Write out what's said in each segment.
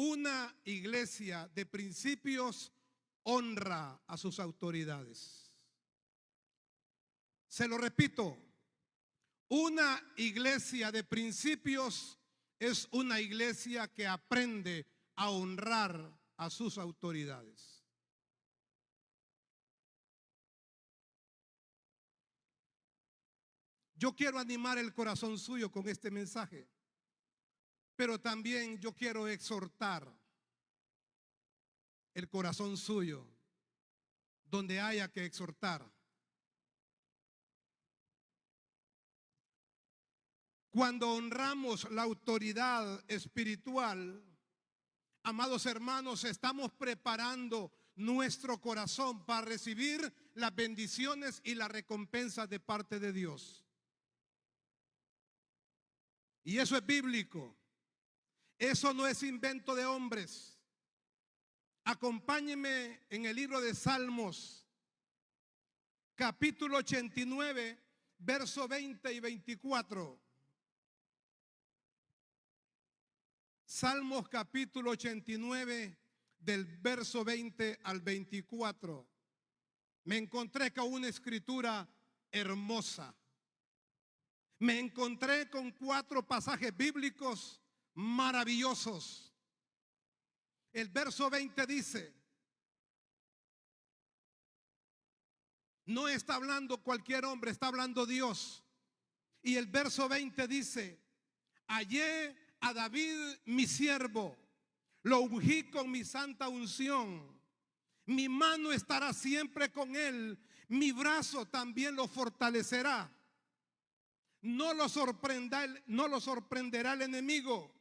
Una iglesia de principios honra a sus autoridades. Se lo repito, una iglesia de principios es una iglesia que aprende a honrar a sus autoridades. Yo quiero animar el corazón suyo con este mensaje, pero también yo quiero exhortar el corazón suyo donde haya que exhortar. Cuando honramos la autoridad espiritual, amados hermanos, estamos preparando nuestro corazón para recibir las bendiciones y las recompensas de parte de Dios. Y eso es bíblico. Eso no es invento de hombres. Acompáñenme en el libro de Salmos, capítulo 89, verso 20 y 24. Salmos capítulo 89, del verso 20 al 24. Me encontré con una escritura hermosa. Me encontré con 4 pasajes bíblicos maravillosos. El verso 20 dice, no está hablando cualquier hombre, está hablando Dios. Y el verso 20 dice, hallé a David mi siervo, lo ungí con mi santa unción. Mi mano estará siempre con él, mi brazo también lo fortalecerá. No lo sorprenderá el enemigo,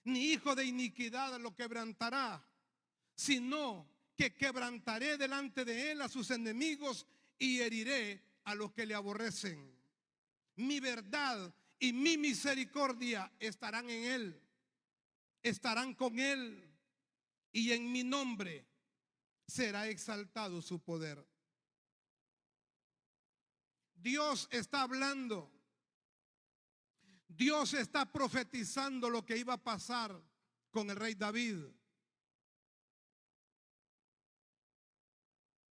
ni hijo de iniquidad lo quebrantará, sino que quebrantaré delante de él a sus enemigos y heriré a los que le aborrecen. Mi verdad y mi misericordia estarán en él, estarán con él, y en mi nombre será exaltado su poder. Dios está hablando. Dios está profetizando lo que iba a pasar con el rey David.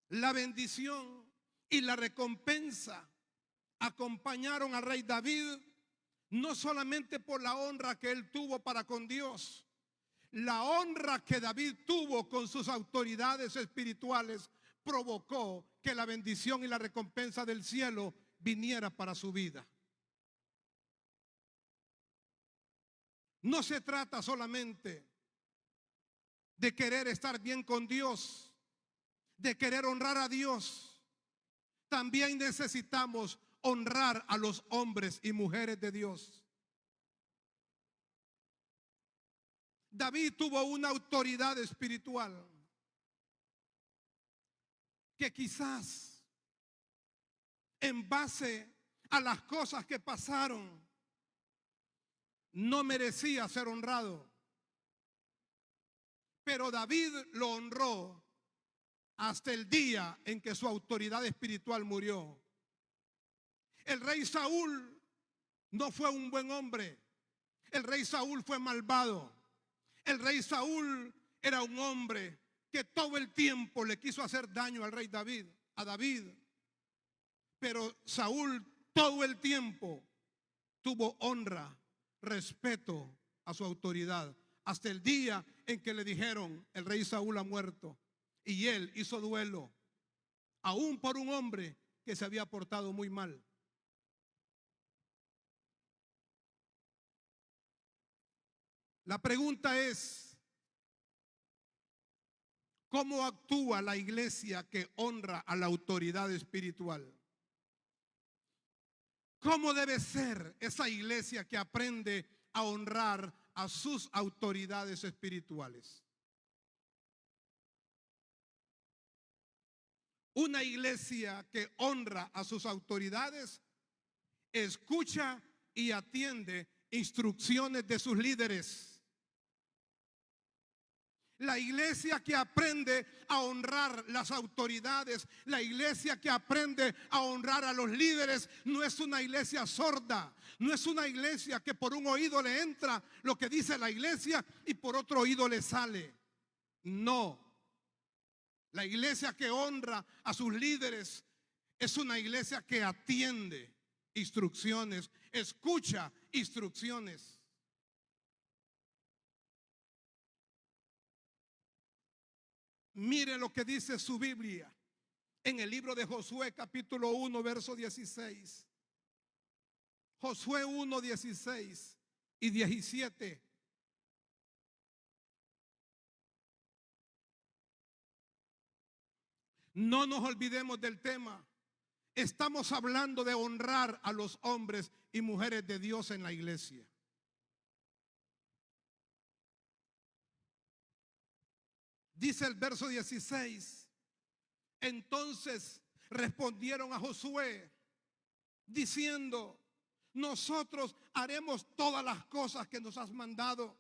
La bendición y la recompensa acompañaron al rey David, no solamente por la honra que él tuvo para con Dios, la honra que David tuvo con sus autoridades espirituales provocó que la bendición y la recompensa del cielo viniera para su vida. No se trata solamente de querer estar bien con Dios, de querer honrar a Dios. También necesitamos honrar a los hombres y mujeres de Dios. David tuvo una autoridad espiritual que quizás en base a las cosas que pasaron no merecía ser honrado, pero David lo honró hasta el día en que su autoridad espiritual murió. El rey Saúl no fue un buen hombre. El rey Saúl fue malvado. El rey Saúl era un hombre que todo el tiempo le quiso hacer daño al rey David, a David. Pero Saúl todo el tiempo tuvo honra, respeto a su autoridad, hasta el día en que le dijeron el rey Saúl ha muerto, y él hizo duelo aún por un hombre que se había portado muy mal. La pregunta es, ¿cómo actúa la iglesia que honra a la autoridad espiritual? ¿Cómo debe ser esa iglesia que aprende a honrar a sus autoridades espirituales? Una iglesia que honra a sus autoridades escucha y atiende instrucciones de sus líderes. La iglesia que aprende a honrar las autoridades, la iglesia que aprende a honrar a los líderes, no es una iglesia sorda, no es una iglesia que por un oído le entra lo que dice la iglesia y por otro oído le sale. No, la iglesia que honra a sus líderes es una iglesia que atiende instrucciones, escucha instrucciones. Mire lo que dice su Biblia en el libro de Josué capítulo 1 verso 16. Josué 1, 16 y 17. No nos olvidemos del tema. Estamos hablando de honrar a los hombres y mujeres de Dios en la iglesia. Dice el verso 16. Entonces respondieron a Josué diciendo: nosotros haremos todas las cosas que nos has mandado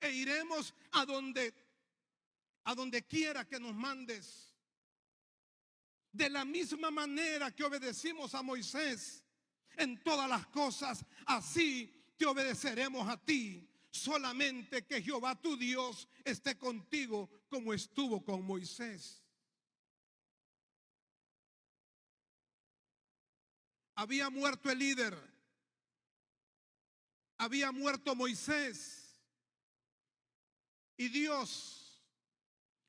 e iremos a donde quiera que nos mandes. De la misma manera que obedecimos a Moisés en todas las cosas, así te obedeceremos a ti. Solamente que Jehová tu Dios esté contigo como estuvo con Moisés. Había muerto el líder, había muerto Moisés, y Dios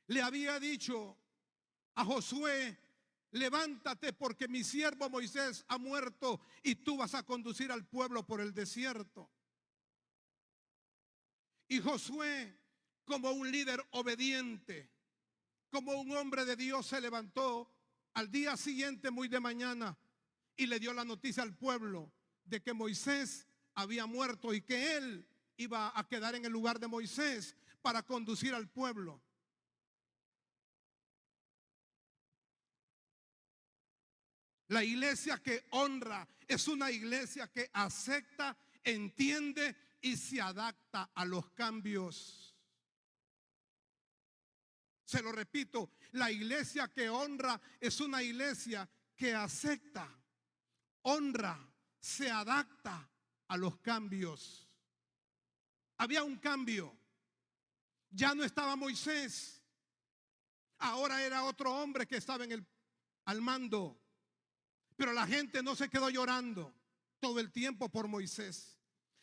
le había dicho a Josué: levántate porque mi siervo Moisés ha muerto y tú vas a conducir al pueblo por el desierto. Y Josué, como un líder obediente, como un hombre de Dios, se levantó al día siguiente muy de mañana y le dio la noticia al pueblo de que Moisés había muerto y que él iba a quedar en el lugar de Moisés para conducir al pueblo. La iglesia que honra es una iglesia que acepta, entiende y se adapta a los cambios. Se lo repito, la iglesia que honra es una iglesia que acepta, honra, se adapta a los cambios. Había un cambio. Ya no estaba Moisés. Ahora era otro hombre que estaba al mando. Pero la gente no se quedó llorando todo el tiempo por Moisés.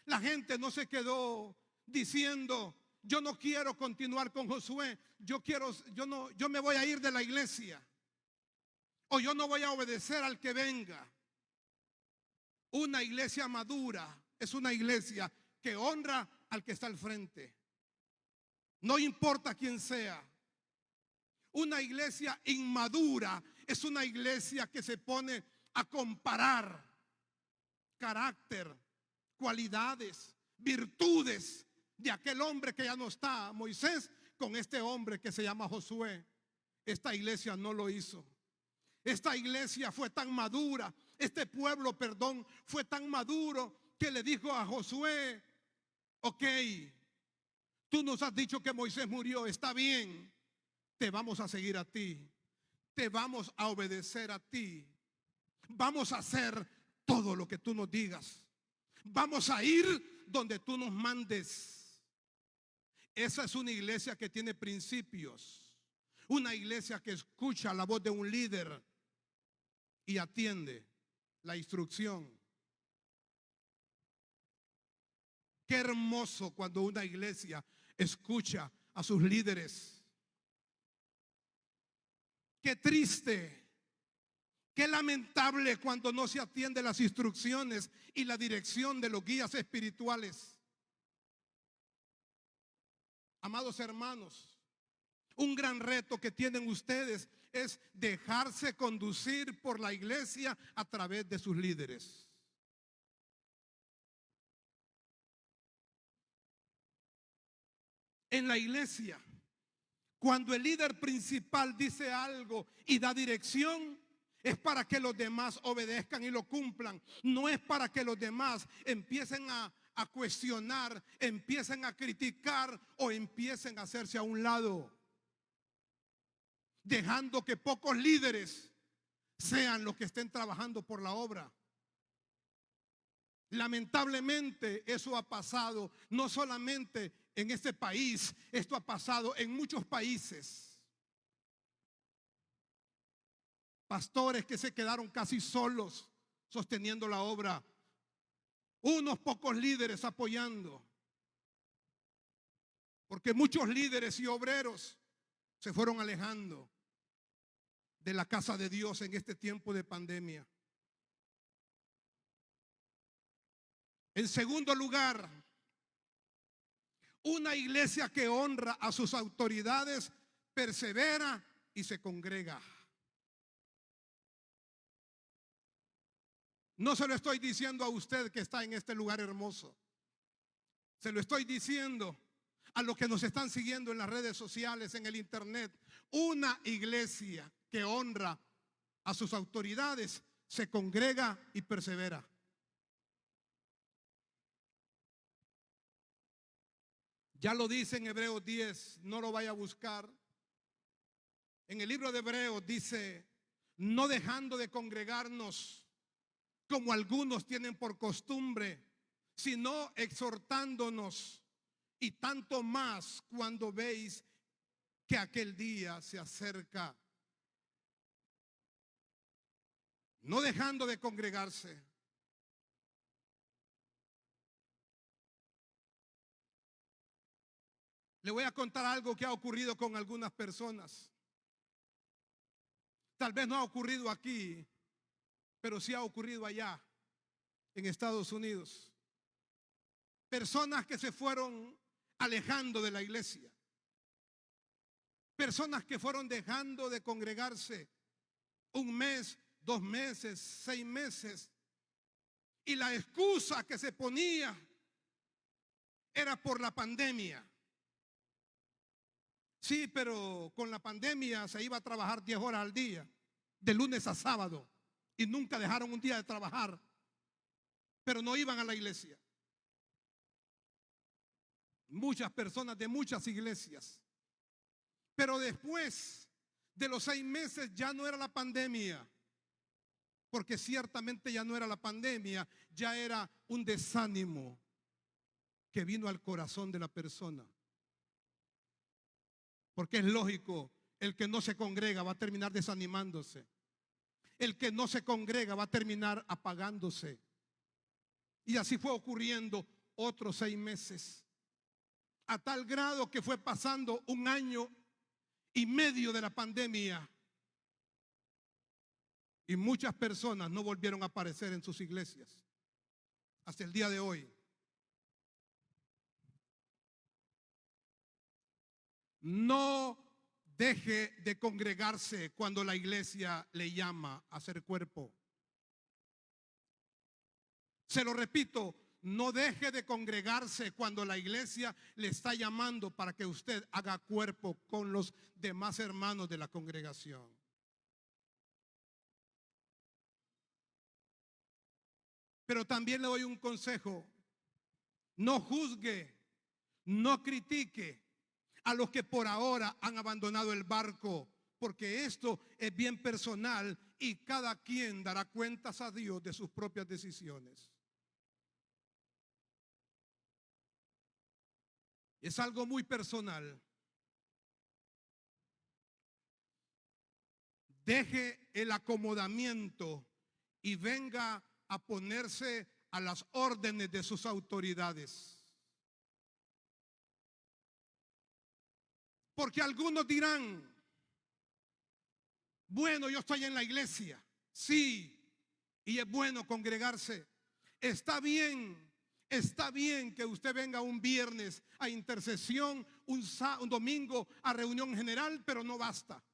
La gente no se quedó diciendo: yo no quiero continuar con Josué, yo me voy a ir de la iglesia, o yo no voy a obedecer al que venga. Una iglesia madura es una iglesia que honra al que está al frente, no importa quién sea. Una iglesia inmadura es una iglesia que se pone a comparar carácter, cualidades, virtudes de aquel hombre que ya no está, Moisés, con este hombre que se llama Josué. Esta iglesia no lo hizo. Esta iglesia fue tan madura, este pueblo, perdón, fue tan maduro que le dijo a Josué: ok, tú nos has dicho que Moisés murió, está bien, te vamos a seguir a ti, te vamos a obedecer a ti, vamos a hacer todo lo que tú nos digas, vamos a ir donde tú nos mandes. Esa es una iglesia que tiene principios, una iglesia que escucha la voz de un líder y atiende la instrucción. Qué hermoso cuando una iglesia escucha a sus líderes. Qué triste, qué lamentable cuando no se atiende las instrucciones y la dirección de los guías espirituales. Amados hermanos, un gran reto que tienen ustedes es dejarse conducir por la iglesia a través de sus líderes. En la iglesia, cuando el líder principal dice algo y da dirección, es para que los demás obedezcan y lo cumplan. No es para que los demás empiecen a a cuestionar, empiecen a criticar o empiecen a hacerse a un lado, dejando que pocos líderes sean los que estén trabajando por la obra. Lamentablemente eso ha pasado no solamente en este país, esto ha pasado en muchos países. Pastores que se quedaron casi solos sosteniendo la obra, unos pocos líderes apoyando, porque muchos líderes y obreros se fueron alejando de la casa de Dios en este tiempo de pandemia. En segundo lugar, una iglesia que honra a sus autoridades persevera y se congrega. No se lo estoy diciendo a usted que está en este lugar hermoso. Se lo estoy diciendo a los que nos están siguiendo en las redes sociales, en el internet. Una iglesia que honra a sus autoridades se congrega y persevera. Ya lo dice en Hebreos 10, no lo vaya a buscar. En el libro de Hebreos dice, no dejando de congregarnos como algunos tienen por costumbre, sino exhortándonos, y tanto más cuando veis que aquel día se acerca. No dejando de congregarse. Le voy a contar algo que ha ocurrido con algunas personas. Tal vez no ha ocurrido aquí, pero sí ha ocurrido allá, en Estados Unidos. Personas que se fueron alejando de la iglesia. Personas que fueron dejando de congregarse 1 mes, 2 meses, 6 meses. Y la excusa que se ponía era por la pandemia. Sí, pero con la pandemia se iba a trabajar 10 horas al día, de lunes a sábado, y nunca dejaron un día de trabajar, pero no iban a la iglesia. Muchas personas de muchas iglesias. Pero después de los 6 meses ya no era la pandemia, porque ciertamente ya no era la pandemia, ya era un desánimo que vino al corazón de la persona. Porque es lógico, el que no se congrega va a terminar desanimándose. El que no se congrega va a terminar apagándose. Y así fue ocurriendo otros 6 meses. A tal grado que fue pasando 1 año y medio de la pandemia. Y muchas personas no volvieron a aparecer en sus iglesias hasta el día de hoy. No deje de congregarse cuando la iglesia le llama a ser cuerpo. Se lo repito, no deje de congregarse cuando la iglesia le está llamando para que usted haga cuerpo con los demás hermanos de la congregación. Pero también le doy un consejo: no juzgue, no critique a los que por ahora han abandonado el barco, porque esto es bien personal y cada quien dará cuentas a Dios de sus propias decisiones. Es algo muy personal. Deje el acomodamiento y venga a ponerse a las órdenes de sus autoridades. Porque algunos dirán, bueno, yo estoy en la iglesia, sí, y es bueno congregarse. Está bien que usted venga un viernes a intercesión, un domingo a reunión general, pero no basta.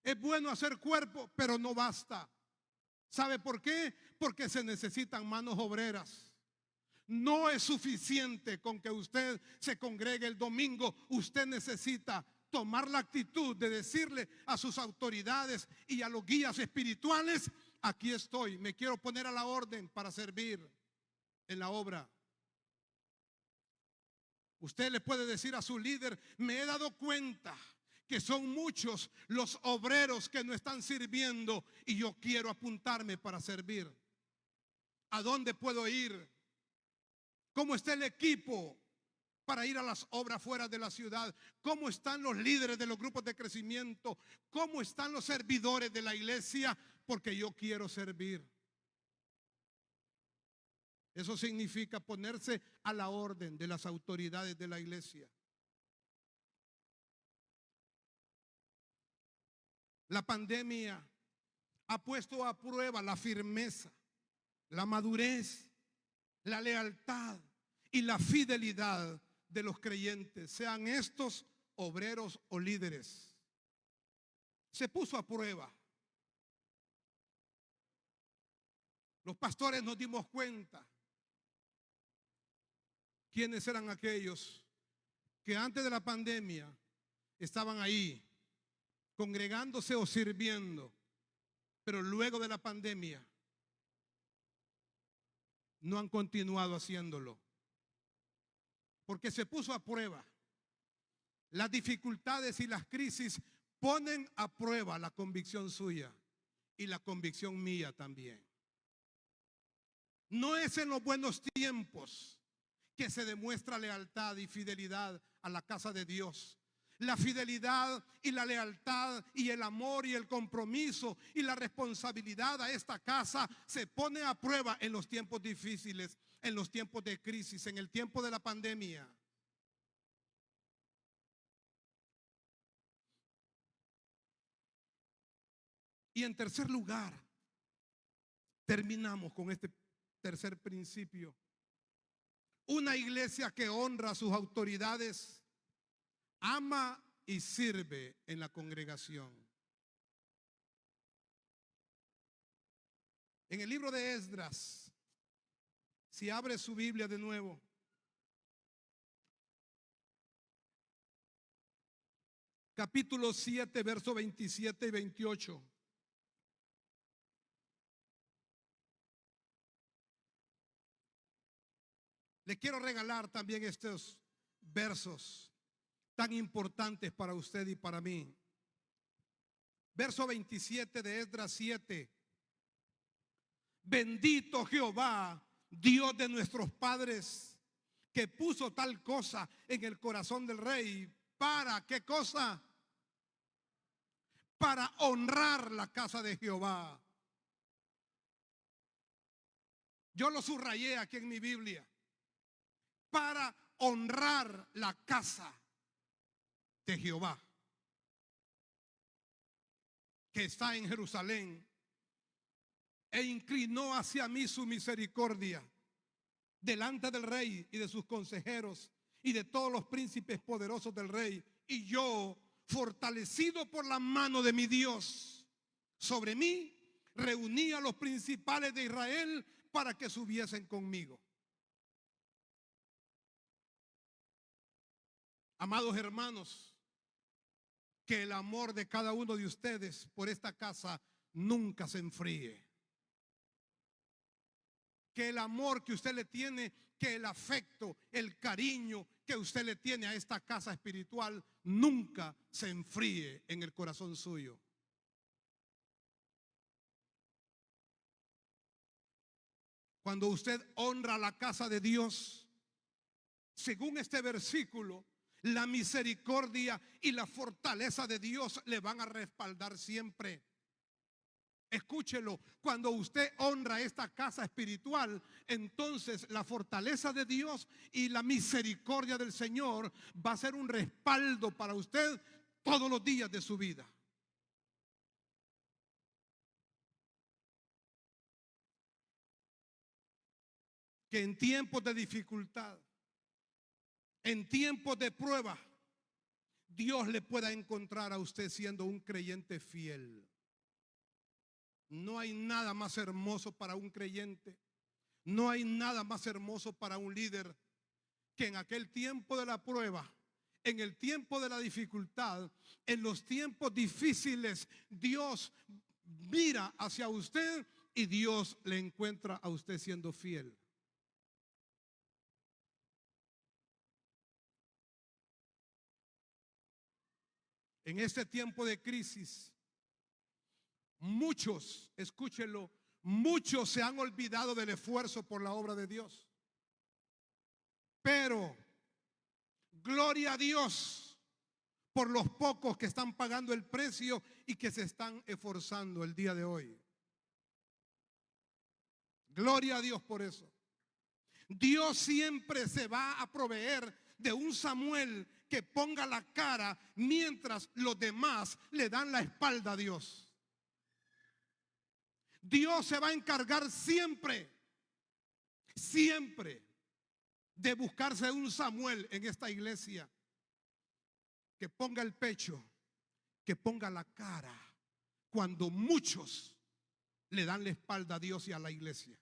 Es bueno hacer cuerpo, pero no basta. ¿Sabe por qué? Porque se necesitan manos obreras. No es suficiente con que usted se congregue el domingo. Usted necesita tomar la actitud de decirle a sus autoridades y a los guías espirituales: aquí estoy, me quiero poner a la orden para servir. en la obra. Usted le puede decir a su líder: me he dado cuenta que son muchos los obreros que no están sirviendo y yo quiero apuntarme para servir. ¿A dónde puedo ir? ¿Cómo está el equipo para ir a las obras fuera de la ciudad? ¿Cómo están los líderes de los grupos de crecimiento? ¿Cómo están los servidores de la iglesia? Porque yo quiero servir. Eso significa ponerse a la orden de las autoridades de la iglesia. La pandemia ha puesto a prueba la firmeza, la madurez, la lealtad y la fidelidad de los creyentes, sean estos obreros o líderes. Se puso a prueba. Los pastores nos dimos cuenta quiénes eran aquellos que antes de la pandemia estaban ahí congregándose o sirviendo, pero luego de la pandemia no han continuado haciéndolo, porque se puso a prueba. Las dificultades y las crisis ponen a prueba la convicción suya y la convicción mía también. No es en los buenos tiempos que se demuestra lealtad y fidelidad a la casa de Dios. La fidelidad y la lealtad y el amor y el compromiso y la responsabilidad a esta casa se pone a prueba en los tiempos difíciles, en los tiempos de crisis, en el tiempo de la pandemia. Y en tercer lugar, terminamos con este tercer principio. Una iglesia que honra a sus autoridades ama y sirve en la congregación. En el libro de Esdras, si abre su Biblia de nuevo, capítulo 7, versos 27 y 28. Le quiero regalar también estos versos tan importantes para usted y para mí. Verso 27 de Esdras 7. Bendito Jehová, Dios de nuestros padres, que puso tal cosa en el corazón del rey. ¿Para qué cosa? Para honrar la casa de Jehová. Yo lo subrayé aquí en mi Biblia. Para honrar la casa de Jehová, que está en Jerusalén, e inclinó hacia mí su misericordia delante del rey y de sus consejeros y de todos los príncipes poderosos del rey. Y yo, fortalecido por la mano de mi Dios sobre mí, reuní a los principales de Israel para que subiesen conmigo. Amados hermanos, que el amor de cada uno de ustedes por esta casa nunca se enfríe. Que el amor que usted le tiene, que el afecto, el cariño que usted le tiene a esta casa espiritual nunca se enfríe en el corazón suyo. Cuando usted honra la casa de Dios, según este versículo, la misericordia y la fortaleza de Dios le van a respaldar siempre. Escúchelo, cuando usted honra esta casa espiritual, entonces la fortaleza de Dios y la misericordia del Señor va a ser un respaldo para usted todos los días de su vida. Que en tiempos de dificultad, en tiempos de prueba, Dios le pueda encontrar a usted siendo un creyente fiel. No hay nada más hermoso para un creyente, no hay nada más hermoso para un líder que en aquel tiempo de la prueba, en el tiempo de la dificultad, en los tiempos difíciles, Dios mira hacia usted y Dios le encuentra a usted siendo fiel. En este tiempo de crisis, muchos, escúchenlo, muchos se han olvidado del esfuerzo por la obra de Dios. Pero, gloria a Dios por los pocos que están pagando el precio y que se están esforzando el día de hoy. Gloria a Dios por eso. Dios siempre se va a proveer de un Samuel que ponga la cara mientras los demás le dan la espalda a Dios. Dios se va a encargar siempre, siempre de buscarse un Samuel en esta iglesia que ponga el pecho, que ponga la cara cuando muchos le dan la espalda a Dios y a la iglesia.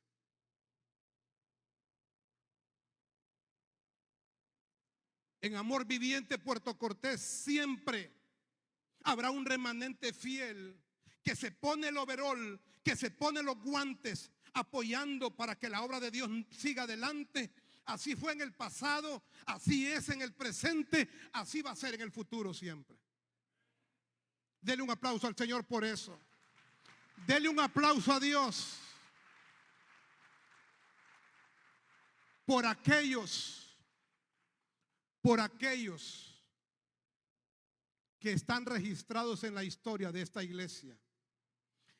En Amor Viviente Puerto Cortés siempre habrá un remanente fiel que se pone el overol, que se pone los guantes, apoyando para que la obra de Dios siga adelante. Así fue en el pasado, así es en el presente, así va a ser en el futuro siempre. Dele un aplauso al Señor por eso. Dele un aplauso a Dios por aquellos que están registrados en la historia de esta iglesia.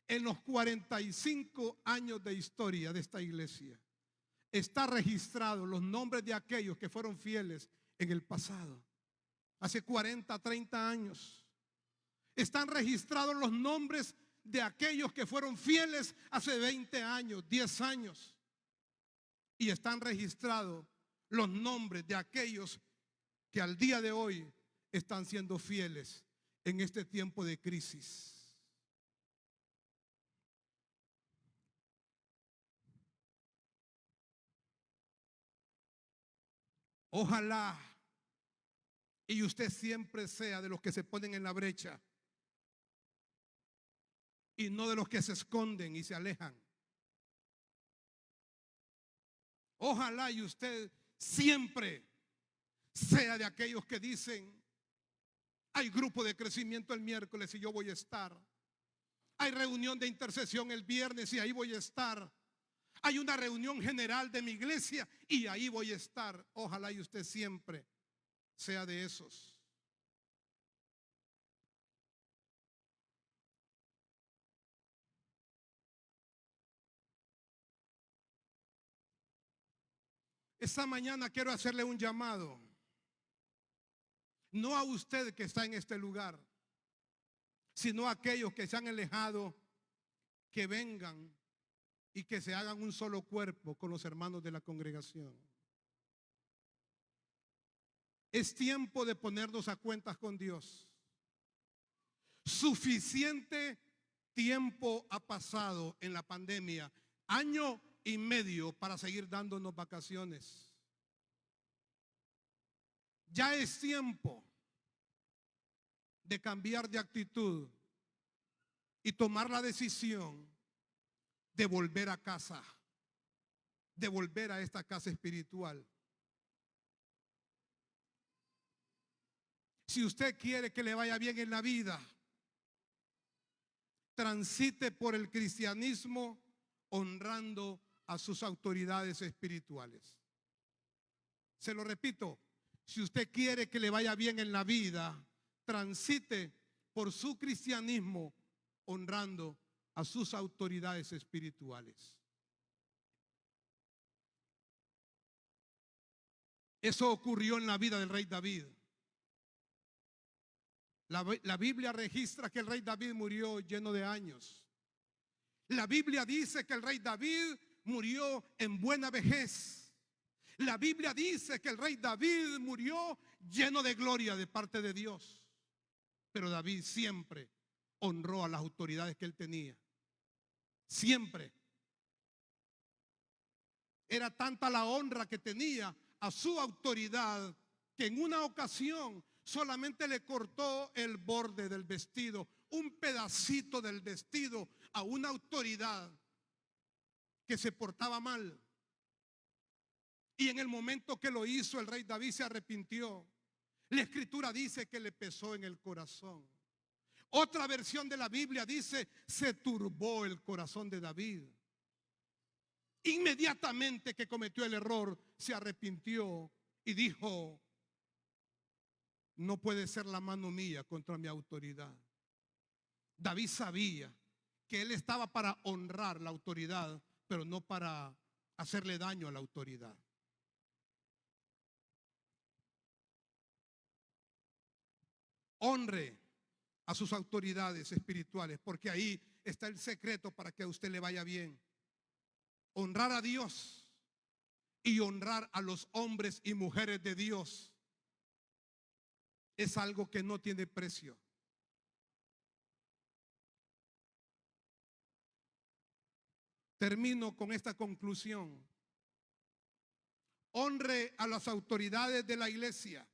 En los 45 años de historia de esta iglesia, está registrado los nombres de aquellos que fueron fieles en el pasado, hace 40, 30 años. Están registrados los nombres de aquellos que fueron fieles hace 20 años, 10 años. Y están registrados los nombres de aquellos que al día de hoy están siendo fieles en este tiempo de crisis. Ojalá y usted siempre sea de los que se ponen en la brecha y no de los que se esconden y se alejan. Ojalá y usted siempre sea de aquellos que dicen: hay grupo de crecimiento el miércoles y yo voy a estar. Hay reunión de intercesión el viernes y ahí voy a estar. Hay una reunión general de mi iglesia y ahí voy a estar. Ojalá y usted siempre sea de esos. Esta mañana quiero hacerle un llamado, no a usted que está en este lugar, sino a aquellos que se han alejado, que vengan y que se hagan un solo cuerpo con los hermanos de la congregación. Es tiempo de ponernos a cuentas con Dios. Suficiente tiempo ha pasado en la pandemia, año y medio, para seguir dándonos vacaciones. Ya es tiempo de cambiar de actitud y tomar la decisión de volver a casa, de volver a esta casa espiritual. Si usted quiere que le vaya bien en la vida, transite por el cristianismo honrando a sus autoridades espirituales. Se lo repito, si usted quiere que le vaya bien en la vida, transite por su cristianismo honrando a sus autoridades espirituales. Eso ocurrió en la vida del rey David. La Biblia registra que el rey David murió lleno de años. La Biblia dice que el rey David murió en buena vejez. La Biblia dice que el rey David murió lleno de gloria de parte de Dios. Pero David siempre honró a las autoridades que él tenía. Siempre. Era tanta la honra que tenía a su autoridad que en una ocasión solamente le cortó el borde del vestido, un pedacito del vestido, a una autoridad que se portaba mal. Y en el momento que lo hizo, el rey David se arrepintió. La escritura dice que le pesó en el corazón. Otra versión de la Biblia dice, se turbó el corazón de David. Inmediatamente que cometió el error, se arrepintió y dijo, no puede ser la mano mía contra mi autoridad. David sabía que él estaba para honrar la autoridad, pero no para hacerle daño a la autoridad. Honre a sus autoridades espirituales, porque ahí está el secreto para que a usted le vaya bien. Honrar a Dios y honrar a los hombres y mujeres de Dios es algo que no tiene precio. Termino con esta conclusión. Honre a las autoridades de la iglesia.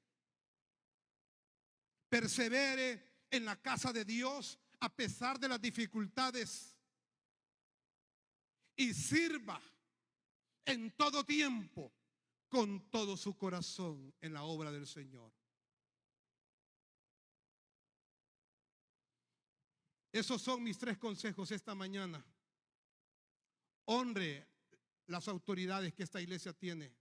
Persevere en la casa de Dios a pesar de las dificultades. Y sirva en todo tiempo con todo su corazón en la obra del Señor. Esos son mis 3 consejos esta mañana. Honre las autoridades que esta iglesia tiene.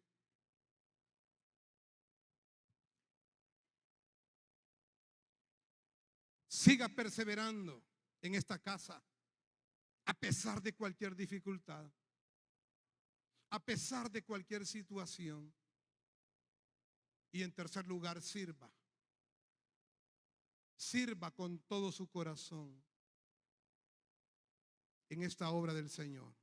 Siga perseverando en esta casa a pesar de cualquier dificultad, a pesar de cualquier situación. Y en tercer lugar, sirva. Sirva con todo su corazón en esta obra del Señor.